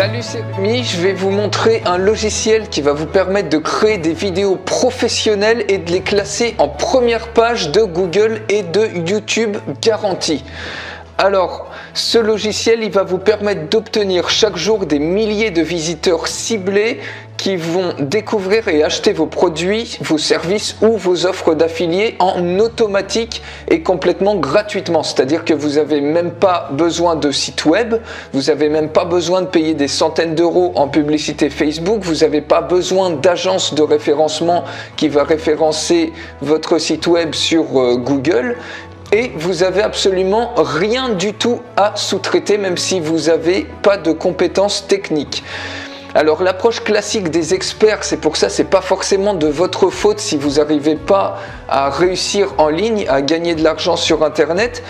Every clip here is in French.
Salut, c'est Rémi, je vais vous montrer un logiciel qui va vous permettre de créer des vidéos professionnelles et de les classer en première page de Google et de YouTube garantie. Alors, ce logiciel, il va vous permettre d'obtenir chaque jour des milliers de visiteurs ciblés qui vont découvrir et acheter vos produits, vos services ou vos offres d'affiliés en automatique et complètement gratuitement. C'est-à-dire que vous n'avez même pas besoin de site web, vous n'avez même pas besoin de payer des centaines d'euros en publicité Facebook, vous n'avez pas besoin d'agence de référencement qui va référencer votre site web sur Google. Et vous avez absolument rien du tout à sous-traiter, même si vous n'avez pas de compétences techniques. Alors l'approche classique des experts, c'est pour ça, c'est pas forcément de votre faute si vous n'arrivez pas à réussir en ligne, à gagner de l'argent sur Internet.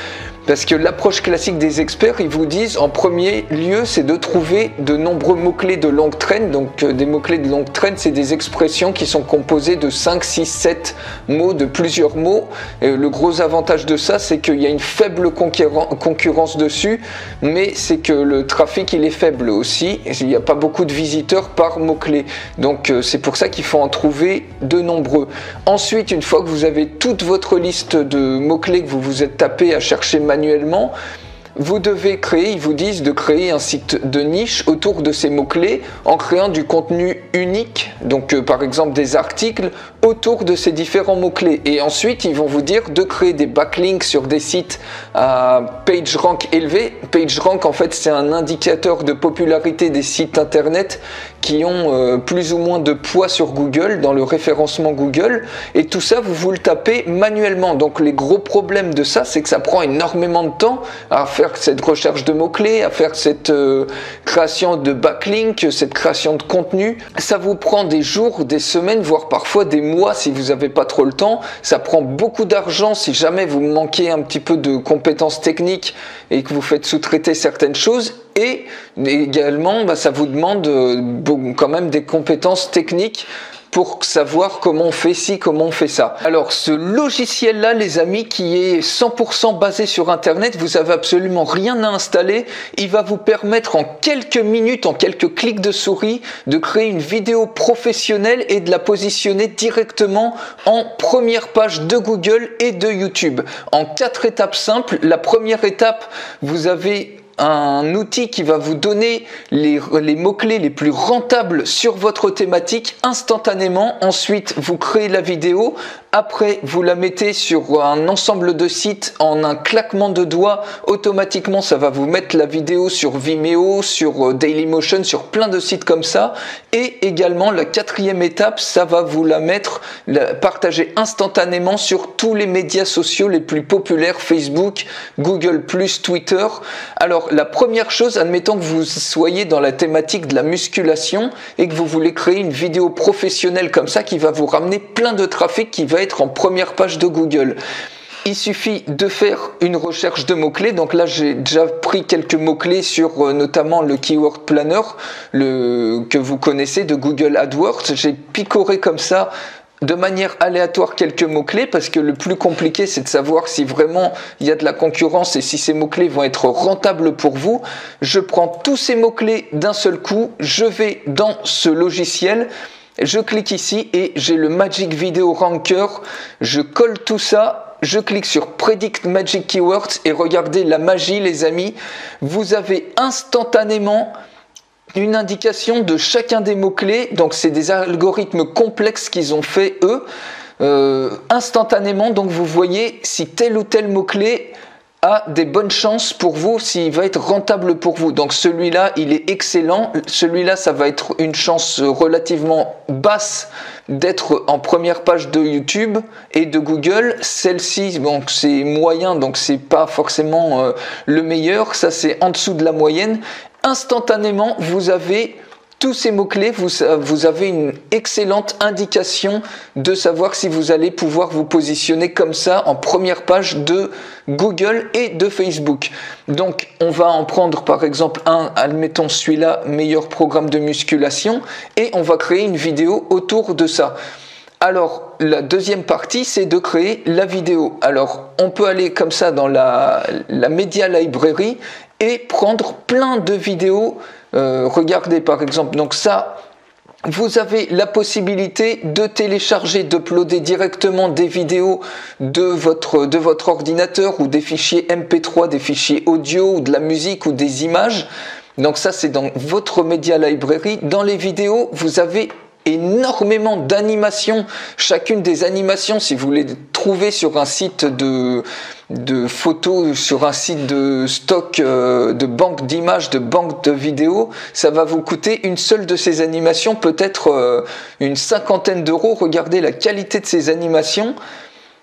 Parce que l'approche classique des experts, ils vous disent en premier lieu, c'est de trouver de nombreux mots-clés de longue traîne. Donc des mots-clés de longue traîne, c'est des expressions qui sont composées de 5, 6, 7 mots, de plusieurs mots. Et le gros avantage de ça, c'est qu'il y a une faible concurrence dessus, mais c'est que le trafic, il est faible aussi. Il n'y a pas beaucoup de visiteurs par mot-clé. Donc c'est pour ça qu'il faut en trouver de nombreux. Ensuite, une fois que vous avez toute votre liste de mots-clés que vous vous êtes tapé à chercher manuellement, vous devez créer, ils vous disent de créer un site de niche autour de ces mots-clés en créant du contenu unique, donc par exemple des articles autour de ces différents mots-clés. Et ensuite, ils vont vous dire de créer des backlinks sur des sites à PageRank élevé. PageRank, en fait, c'est un indicateur de popularité des sites internet qui ont plus ou moins de poids sur Google, dans le référencement Google. Et tout ça, vous le tapez manuellement. Donc les gros problèmes de ça, c'est que ça prend énormément de temps à faire cette recherche de mots-clés, à faire cette création de backlink, cette création de contenu. Ça vous prend des jours, des semaines, voire parfois des mois si vous n'avez pas trop le temps. Ça prend beaucoup d'argent si jamais vous manquez un petit peu de compétences techniques et que vous faites sous-traiter certaines choses. Et également, ça vous demande quand même des compétences techniques pour savoir comment on fait ci, comment on fait ça. Alors ce logiciel-là, les amis, qui est 100% basé sur Internet, vous avez absolument rien à installer. Il va vous permettre en quelques minutes, en quelques clics de souris, de créer une vidéo professionnelle et de la positionner directement en première page de Google et de YouTube. En 4 étapes simples. La première étape, vous avez un outil qui va vous donner les mots-clés les plus rentables sur votre thématique instantanément. Ensuite, vous créez la vidéo. Après, vous la mettez sur un ensemble de sites en un claquement de doigts. Automatiquement, ça va vous mettre la vidéo sur Vimeo, sur Dailymotion, sur plein de sites comme ça. Et également, la 4e étape, ça va vous la partager instantanément sur tous les médias sociaux les plus populaires, Facebook, Google+, Twitter. Alors, la première chose, admettons que vous soyez dans la thématique de la musculation et que vous voulez créer une vidéo professionnelle comme ça qui va vous ramener plein de trafic qui va être en première page de Google. Il suffit de faire une recherche de mots-clés. Donc là, j'ai déjà pris quelques mots-clés sur notamment le Keyword Planner que vous connaissez de Google AdWords. J'ai picoré comme ça de manière aléatoire quelques mots-clés parce que le plus compliqué, c'est de savoir si vraiment il y a de la concurrence et si ces mots-clés vont être rentables pour vous. Je prends tous ces mots-clés d'un seul coup, je vais dans ce logiciel, je clique ici et j'ai le Magic Video Ranker, je colle tout ça. Je clique sur Predict Magic Keywords et regardez la magie, les amis. Vous avez instantanément une indication de chacun des mots-clés. Donc c'est des algorithmes complexes qu'ils ont fait eux instantanément. Donc vous voyez si tel ou tel mot-clé a des bonnes chances pour vous, s'il va être rentable pour vous. Donc celui-là, il est excellent. Celui-là, ça va être une chance relativement basse d'être en première page de YouTube et de Google. Celle-ci, donc c'est moyen, donc c'est pas forcément le meilleur. Ça, c'est en dessous de la moyenne. Instantanément, vous avez tous ces mots-clés, vous avez une excellente indication de savoir si vous allez pouvoir vous positionner comme ça en première page de Google et de Facebook. Donc, on va en prendre par exemple un, admettons celui-là, meilleur programme de musculation, et on va créer une vidéo autour de ça. Alors, la deuxième partie, c'est de créer la vidéo. Alors, on peut aller comme ça dans la Media Library et prendre plein de vidéos Regardez par exemple, donc ça, vous avez la possibilité de télécharger, d'uploader directement des vidéos de votre ordinateur ou des fichiers MP3, des fichiers audio ou de la musique ou des images. Donc ça, c'est dans votre Media Library. Dans les vidéos, vous avez énormément d'animations. Chacune des animations, si vous les trouvez sur un site de photos, sur un site de stock, de banque d'images, de banque de vidéos, ça va vous coûter une seule de ces animations, peut-être une cinquantaine d'euros. Regardez la qualité de ces animations.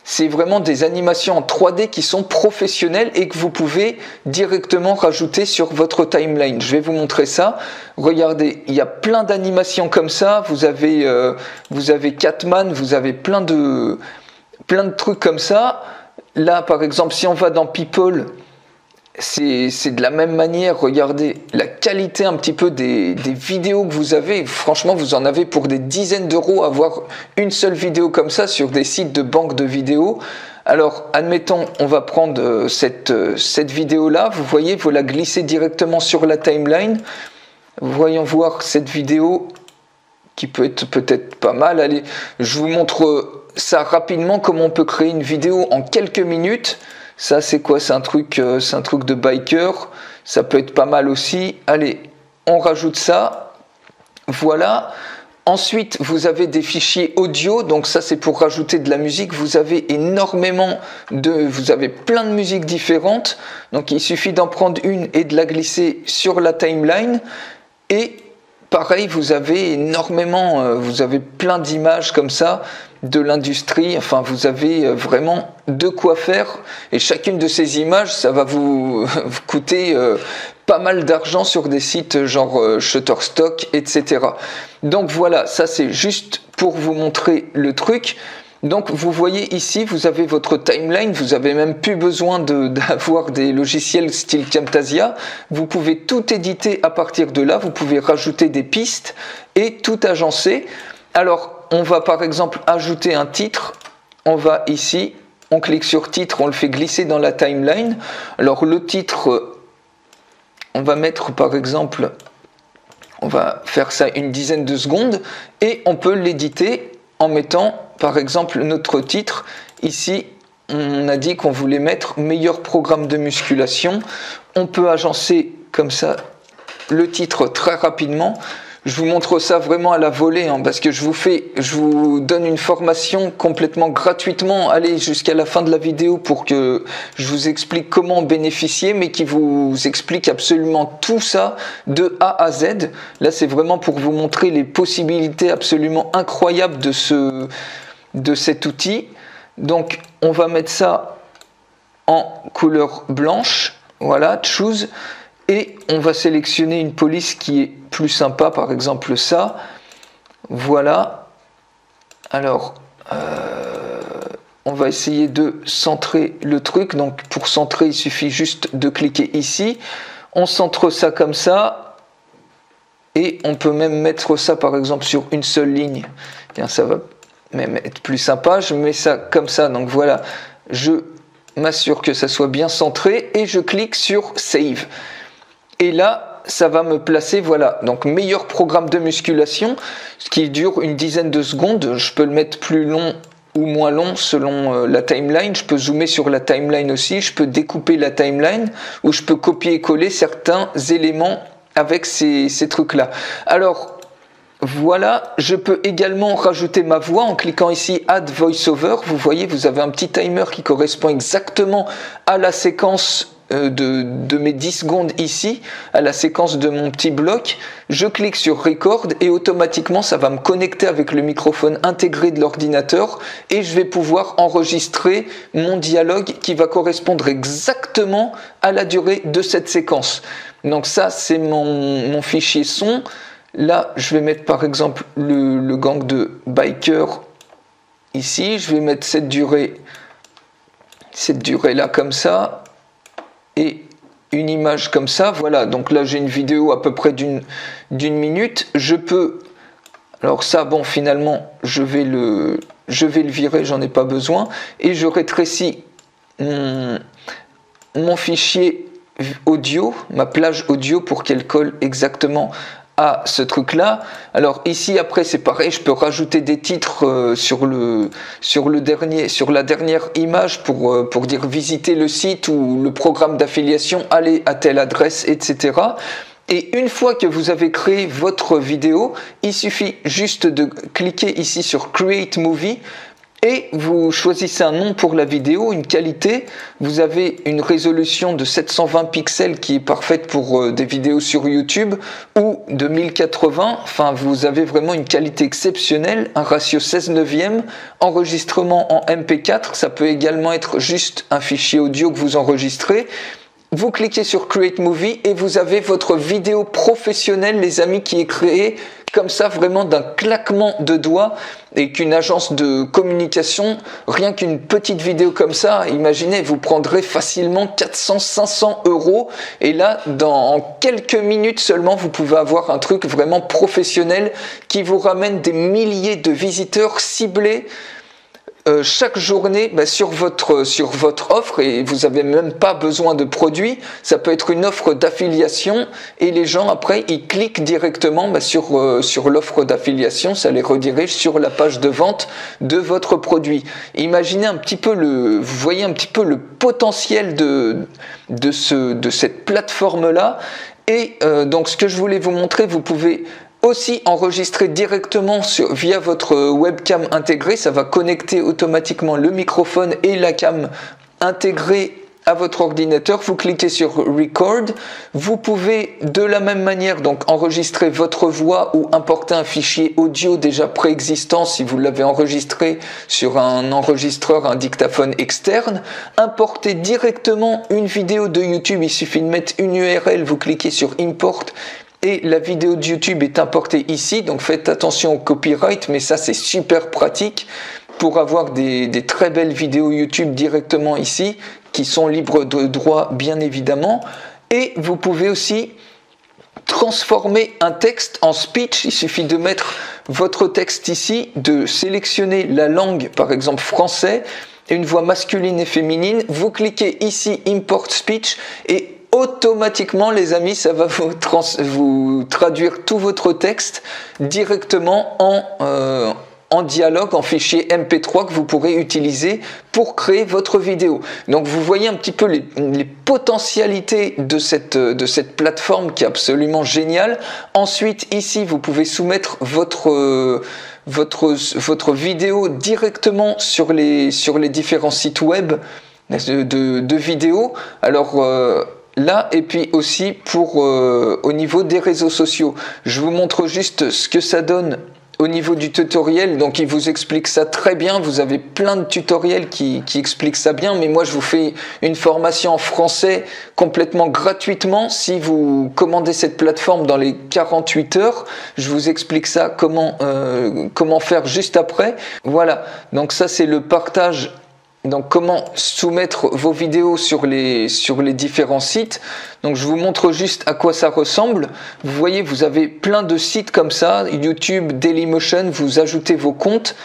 C'est vraiment des animations en 3D qui sont professionnelles et que vous pouvez directement rajouter sur votre timeline. Je vais vous montrer ça. Regardez, il y a plein d'animations comme ça. Vous avez Catman, vous avez plein de trucs comme ça. Là, par exemple, si on va dans People, c'est de la même manière. Regardez la qualité un petit peu des vidéos que vous avez. Franchement, vous en avez pour des dizaines d'euros. Avoir une seule vidéo comme ça sur des sites de banque de vidéos. Alors, admettons, on va prendre cette vidéo-là. Vous voyez, vous la glissez directement sur la timeline. Voyons voir cette vidéo qui peut être peut-être pas mal. Allez, je vous montre ça rapidement, comment on peut créer une vidéo en quelques minutes. Ça, c'est quoi? C'est un truc de biker. Ça peut être pas mal aussi. Allez, on rajoute ça. Voilà. Ensuite, vous avez des fichiers audio. Donc ça, c'est pour rajouter de la musique. Vous avez vous avez plein de musiques différentes. Donc il suffit d'en prendre une et de la glisser sur la timeline. Et pareil, vous avez vous avez plein d'images comme ça de l'industrie. Enfin, vous avez vraiment de quoi faire. Et chacune de ces images, ça va vous coûter pas mal d'argent sur des sites genre Shutterstock, etc. Donc voilà, ça c'est juste pour vous montrer le truc. Donc vous voyez ici, vous avez votre timeline, vous avez même plus besoin d'avoir des logiciels style Camtasia. Vous pouvez tout éditer à partir de là, vous pouvez rajouter des pistes et tout agencer. Alors on va par exemple ajouter un titre, on va ici, on clique sur titre, on le fait glisser dans la timeline. Alors le titre, on va mettre par exemple, on va faire ça une dizaine de secondes et on peut l'éditer en mettant par exemple notre titre. Ici on a dit qu'on voulait mettre meilleur programme de musculation. On peut agencer comme ça le titre très rapidement. Je vous montre ça vraiment à la volée, parce que je vous donne une formation complètement gratuitement. Allez jusqu'à la fin de la vidéo pour que je vous explique comment bénéficier, mais qui vous explique absolument tout ça de A à Z. Là, c'est vraiment pour vous montrer les possibilités absolument incroyables de cet outil. Donc, on va mettre ça en couleur blanche. Voilà, choose. Et on va sélectionner une police qui est plus sympa, par exemple ça. Voilà. Alors, on va essayer de centrer le truc. Donc pour centrer, il suffit juste de cliquer ici. On centre ça comme ça. Et on peut même mettre ça par exemple sur une seule ligne. Bien, ça va même être plus sympa. Je mets ça comme ça. Donc voilà, je m'assure que ça soit bien centré. Et je clique sur Save. Et là, ça va me placer, voilà, donc meilleur programme de musculation, ce qui dure une dizaine de secondes. Je peux le mettre plus long ou moins long selon la timeline. Je peux zoomer sur la timeline aussi. Je peux découper la timeline ou je peux copier-coller certains éléments avec ces trucs-là. Alors, voilà, je peux également rajouter ma voix en cliquant ici Add VoiceOver. Vous voyez, vous avez un petit timer qui correspond exactement à la séquence de mes 10 secondes ici, à la séquence de mon petit bloc. Je clique sur Record et automatiquement ça va me connecter avec le microphone intégré de l'ordinateur et je vais pouvoir enregistrer mon dialogue qui va correspondre exactement à la durée de cette séquence. Donc ça c'est mon fichier son. Là je vais mettre par exemple le gang de biker ici, je vais mettre cette durée là comme ça et une image comme ça. Voilà, donc là j'ai une vidéo à peu près d'une minute. Je peux, alors ça bon finalement je vais le virer, j'en ai pas besoin, et je rétrécis mon fichier audio, ma plage audio pour qu'elle colle exactement à ce truc là. Alors ici après c'est pareil, je peux rajouter des titres sur la dernière image pour dire visiter le site ou le programme d'affiliation, allez à telle adresse, etc. Et une fois que vous avez créé votre vidéo, il suffit juste de cliquer ici sur Create Movie et vous choisissez un nom pour la vidéo, une qualité. Vous avez une résolution de 720 pixels qui est parfaite pour des vidéos sur YouTube ou de 1080. Enfin, vous avez vraiment une qualité exceptionnelle, un ratio 16:9, enregistrement en MP4. Ça peut également être juste un fichier audio que vous enregistrez. Vous cliquez sur Create Movie et vous avez votre vidéo professionnelle, les amis, qui est créée comme ça, vraiment d'un claquement de doigts, et qu'une agence de communication, rien qu'une petite vidéo comme ça, imaginez, vous prendrez facilement 400-500 €, et là, en quelques minutes seulement, vous pouvez avoir un truc vraiment professionnel qui vous ramène des milliers de visiteurs ciblés chaque journée sur votre offre, et vous n'avez même pas besoin de produits. Ça peut être une offre d'affiliation et les gens après ils cliquent directement sur l'offre d'affiliation, ça les redirige sur la page de vente de votre produit. Imaginez un petit peu vous voyez un petit peu le potentiel de cette plateforme là. Et donc ce que je voulais vous montrer, vous pouvez aussi enregistrer directement via votre webcam intégrée. Ça va connecter automatiquement le microphone et la cam intégrée à votre ordinateur. Vous cliquez sur Record. Vous pouvez de la même manière donc enregistrer votre voix ou importer un fichier audio déjà préexistant si vous l'avez enregistré sur un enregistreur, un dictaphone externe. Importer directement une vidéo de YouTube. Il suffit de mettre une URL. Vous cliquez sur Import. Et la vidéo de YouTube est importée ici, donc faites attention au copyright, mais ça c'est super pratique pour avoir des très belles vidéos YouTube directement ici, qui sont libres de droit bien évidemment. Et vous pouvez aussi transformer un texte en speech. Il suffit de mettre votre texte ici, de sélectionner la langue, par exemple français, et une voix masculine et féminine. Vous cliquez ici Import Speech et automatiquement, les amis, ça va vous traduire tout votre texte directement en dialogue, en fichier MP3 que vous pourrez utiliser pour créer votre vidéo. Donc vous voyez un petit peu les potentialités de cette plateforme qui est absolument géniale. Ensuite, ici, vous pouvez soumettre votre vidéo directement sur les différents sites web de vidéos. Alors là, et puis aussi au niveau des réseaux sociaux. Je vous montre juste ce que ça donne au niveau du tutoriel. Donc il vous explique ça très bien. Vous avez plein de tutoriels qui expliquent ça bien, mais moi je vous fais une formation en français complètement gratuitement. Si vous commandez cette plateforme dans les 48 heures, je vous explique ça comment faire juste après. Voilà, donc ça c'est le partage. Donc comment soumettre vos vidéos sur les différents sites. Donc je vous montre juste à quoi ça ressemble. Vous voyez, vous avez plein de sites comme ça, YouTube, Dailymotion, vous ajoutez vos comptes,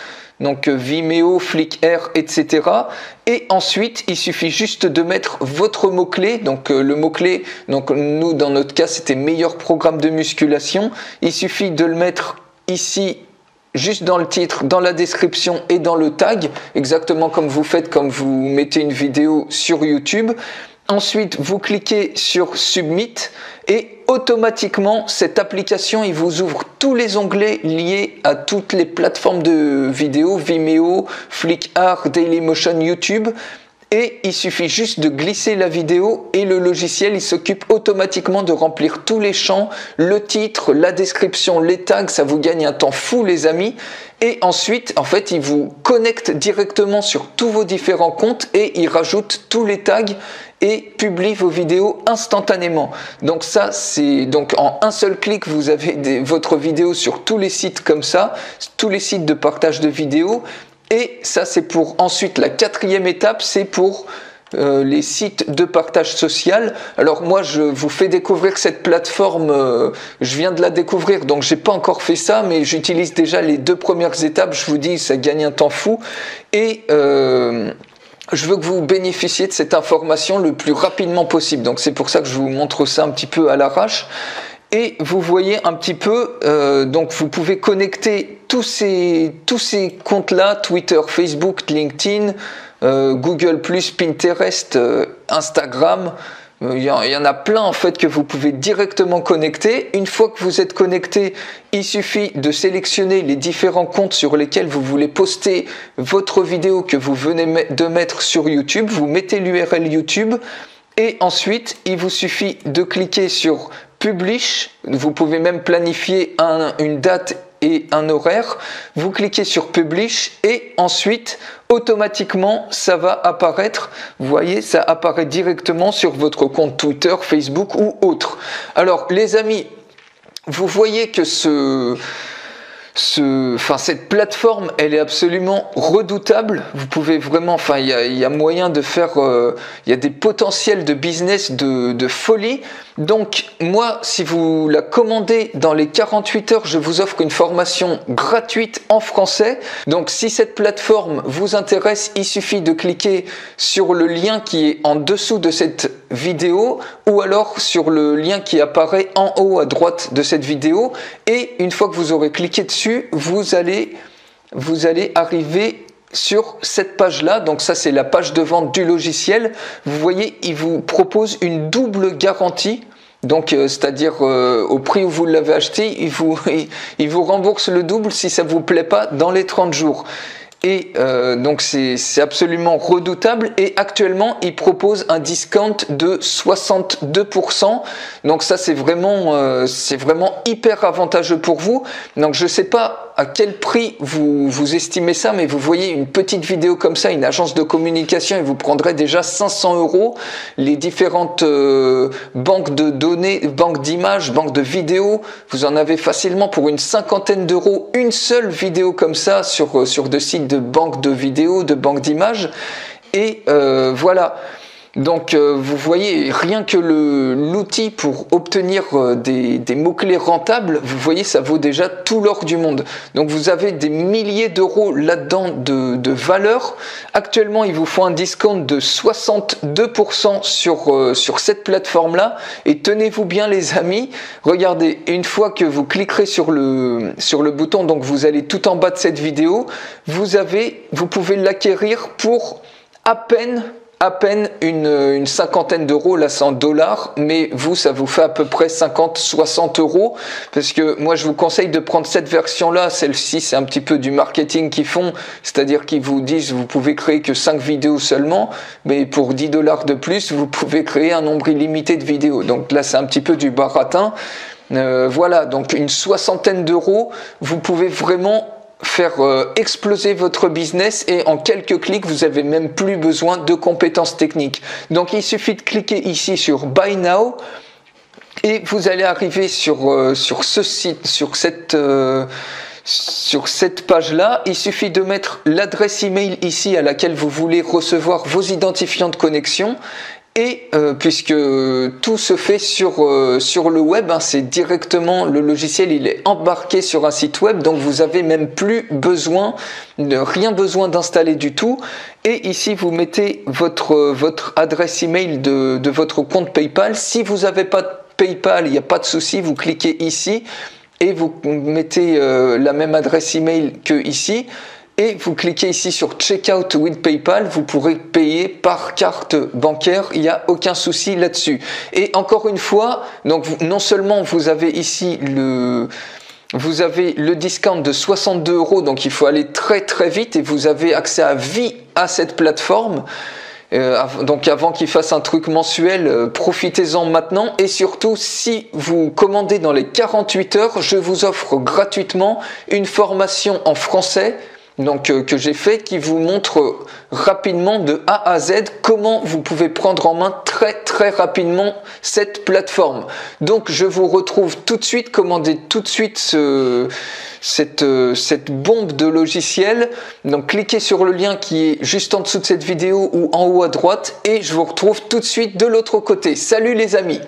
donc Vimeo, Flickr, etc. Et ensuite, il suffit juste de mettre votre mot-clé. Donc le mot-clé, donc nous dans notre cas c'était meilleur programme de musculation. Il suffit de le mettre ici, juste dans le titre, dans la description et dans le tag, exactement comme vous faites quand vous mettez une vidéo sur YouTube. Ensuite, vous cliquez sur Submit et automatiquement, cette application, il vous ouvre tous les onglets liés à toutes les plateformes de vidéo, Vimeo, Flickr, Dailymotion, YouTube. Et il suffit juste de glisser la vidéo et le logiciel, il s'occupe automatiquement de remplir tous les champs, le titre, la description, les tags, ça vous gagne un temps fou les amis. Et ensuite, en fait, il vous connecte directement sur tous vos différents comptes et il rajoute tous les tags et publie vos vidéos instantanément. Donc ça, c'est donc en un seul clic, vous avez votre vidéo sur tous les sites comme ça, tous les sites de partage de vidéos. Et ça, c'est pour ensuite la quatrième étape, c'est pour les sites de partage social. Alors moi, je vous fais découvrir cette plateforme, je viens de la découvrir, donc j'ai pas encore fait ça, mais j'utilise déjà les 2 premières étapes. Je vous dis, ça gagne un temps fou. Et je veux que vous bénéficiez de cette information le plus rapidement possible. Donc c'est pour ça que je vous montre ça un petit peu à l'arrache. Et vous voyez un petit peu, donc vous pouvez connecter tous ces comptes-là, Twitter, Facebook, LinkedIn, Google+, Pinterest, Instagram. Il y en a plein en fait que vous pouvez directement connecter. Une fois que vous êtes connecté, il suffit de sélectionner les différents comptes sur lesquels vous voulez poster votre vidéo que vous venez de mettre sur YouTube. Vous mettez l'URL YouTube et ensuite il vous suffit de cliquer sur Publish. Vous pouvez même planifier une date et un horaire. Vous cliquez sur Publish et ensuite automatiquement ça va apparaître. Vous voyez, ça apparaît directement sur votre compte Twitter, Facebook ou autre. Alors les amis, vous voyez que cette plateforme, elle est absolument redoutable. Vous pouvez vraiment, il y a moyen de faire, il y a des potentiels de business de folie. Donc moi, si vous la commandez dans les 48 heures, je vous offre une formation gratuite en français. Donc si cette plateforme vous intéresse, il suffit de cliquer sur le lien qui est en dessous de cette vidéo ou alors sur le lien qui apparaît en haut à droite de cette vidéo. Et une fois que vous aurez cliqué dessus, vous allez arriver sur cette page-là. Donc ça, c'est la page de vente du logiciel. Vous voyez, il vous propose une double garantie. Donc, c'est-à-dire au prix où vous l'avez acheté, il vous rembourse le double si ça vous plaît pas dans les 30 jours. Et donc c'est absolument redoutable et actuellement il propose un discount de 62%. Donc ça c'est vraiment hyper avantageux pour vous. Donc je sais pas à quel prix vous estimez ça, mais vous voyez une petite vidéo comme ça, une agence de communication, il vous prendrait déjà 500 €. Les différentes banques de données, banques d'images, banques de vidéos, vous en avez facilement pour une cinquantaine d'euros une seule vidéo comme ça sur des sites de banques de vidéos, de banques d'images. Et voilà. Donc vous voyez, rien que l'outil pour obtenir des mots-clés rentables, vous voyez, ça vaut déjà tout l'or du monde. Donc vous avez des milliers d'euros là-dedans de valeur. Actuellement, ils vous font un discount de 62% sur cette plateforme-là. Et tenez-vous bien les amis, regardez, une fois que vous cliquerez sur le bouton, donc vous allez tout en bas de cette vidéo, vous pouvez l'acquérir pour à peine une cinquantaine d'euros, là c'est en dollars, mais vous ça vous fait à peu près 50-60 €, parce que moi je vous conseille de prendre cette version là. Celle-ci c'est un petit peu du marketing qu'ils font, c'est-à-dire qu'ils vous disent vous pouvez créer que 5 vidéos seulement, mais pour 10 $ de plus vous pouvez créer un nombre illimité de vidéos. Donc là c'est un petit peu du baratin. Voilà, donc une soixantaine d'euros, vous pouvez vraiment faire exploser votre business et en quelques clics vous avez même plus besoin de compétences techniques. Donc il suffit de cliquer ici sur Buy Now et vous allez arriver sur ce site, sur cette page là. Il suffit de mettre l'adresse email ici à laquelle vous voulez recevoir vos identifiants de connexion. Et puisque tout se fait sur le web, hein, c'est directement le logiciel, il est embarqué sur un site web, donc vous avez même plus besoin d'installer du tout. Et ici vous mettez votre adresse email de votre compte PayPal. Si vous n'avez pas de PayPal, il n'y a pas de souci, vous cliquez ici et vous mettez la même adresse email que ici. Et vous cliquez ici sur Checkout with PayPal, vous pourrez payer par carte bancaire, il n'y a aucun souci là-dessus. Et encore une fois, donc non seulement vous avez ici le discount de 62 €, donc il faut aller très très vite et vous avez accès à vie à cette plateforme. Donc avant qu'il fasse un truc mensuel, profitez-en maintenant. Et surtout, si vous commandez dans les 48 heures, je vous offre gratuitement une formation en français, donc que j'ai fait, qui vous montre rapidement de A à Z comment vous pouvez prendre en main très très rapidement cette plateforme. Donc je vous retrouve tout de suite, commandez tout de suite cette bombe de logiciel. Donc cliquez sur le lien qui est juste en dessous de cette vidéo ou en haut à droite et je vous retrouve tout de suite de l'autre côté. Salut les amis!